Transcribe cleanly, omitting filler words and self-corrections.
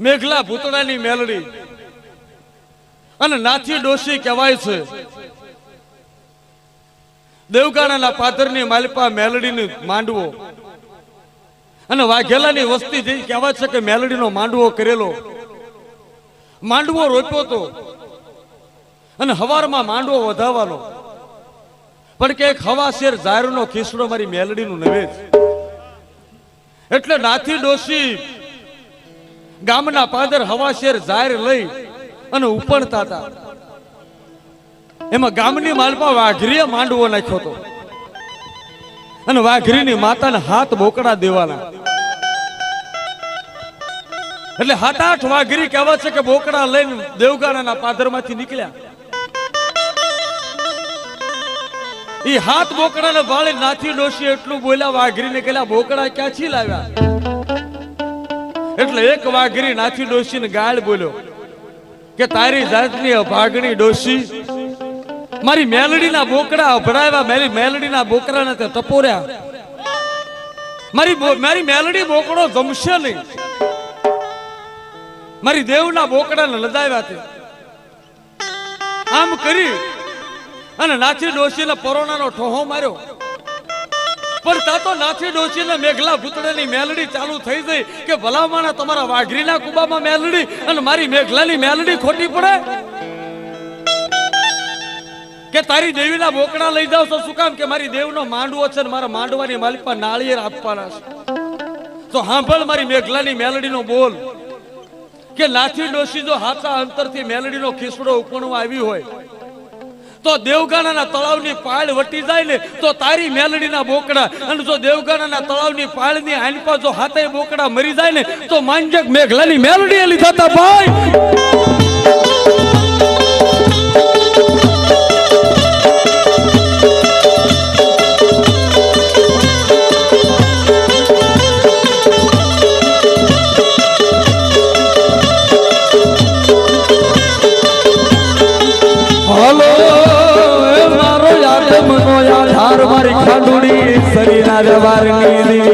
મેઘલા ભૂતળાની મેલડી અને નાથી ડોશી કહેવાય છે. દેવગાણાના પાદરની માલપા મેલડીની માંડવો અને વાઘેલાની વસ્તી જે કહેવાય છે કે મેલડીનો માંડવો કરેલો. માંડવો રોપ્યો તો અને હવારમાં માંડવો વધાવવાનો, પણ કે એક હવા શેર ઝારનો ખીસડો મારી મેલડીનું નવેજ. એટલે નાથી ડોશી ગામના પાદર હવા શેર ઝાર લઈ અને ઉપણતા હતા. એમાં ગામની માલપા વાઘરીએ માંડવો નાખ્યો હતો અને વાઘરીની માતાને હાથ બોકડા દેવાના. એટલે 7-8 વાઘરી કહેવા છે કે બોકડા લઈને દેવગાણાના પાદરમાંથી નીકળ્યા. ઈ હાથ બોકડાને વાળી નાથી ડોશી એટલું બોલ્યા વાઘરીને કે બોકડા ક્યાંથી લાવ્યા? એટલે એક વાઘરી નાથી ડોશીને ગાળ બોલ્યો કે તારી જાતની અભાગણી ડોશી, મારી મેલડીના બોકડા અભડાવ્યા, મારી મેલડીના બોકડાને તે ટપોર્યા, મારી મેલડી બોકડો જમશે નહીં, મારી દેવના બોકડાને લદાવ્યા તે. આમ કરી અને નાથી ડોશીને પરોણાનો ઠોહો માર્યો. પણ તાતો નાથી ડોશીને મેઘલા ભૂતળાની મેલડી ચાલુ થઈ ગઈ કે ભલામાના તમારા વાઘરીના કુબામાં મેલડી અને મારી મેઘલાની મેલડી ખોટી પડે કે તારી દેવીના બોકડા લઈ જાવ તો શું કામ? કે મારી દેવનો માંડવો છે ને મારા માંડવાની માલિપા નાળિયેર આપવાના છે. તો સાંભળ મારી મેઘલાની મેલડીનો બોલ કે નાથી ડોશી જો હાથા અંતરથી મેલડીનો ખીસડો ઉપણવા આવી હોય તો દેવગાણાના તળાવની પાળ વટી જાય ને તો તારી મેલડીના બોકડા, અને જો દેવગાણાના તળાવની પાળની આનપા જો હાથે બોકડા મરી જાય ને તો માંજક મેઘલાની મેલડી લીધા હતા ભાઈ. મારી ખાંડુડી શરીરના જવારની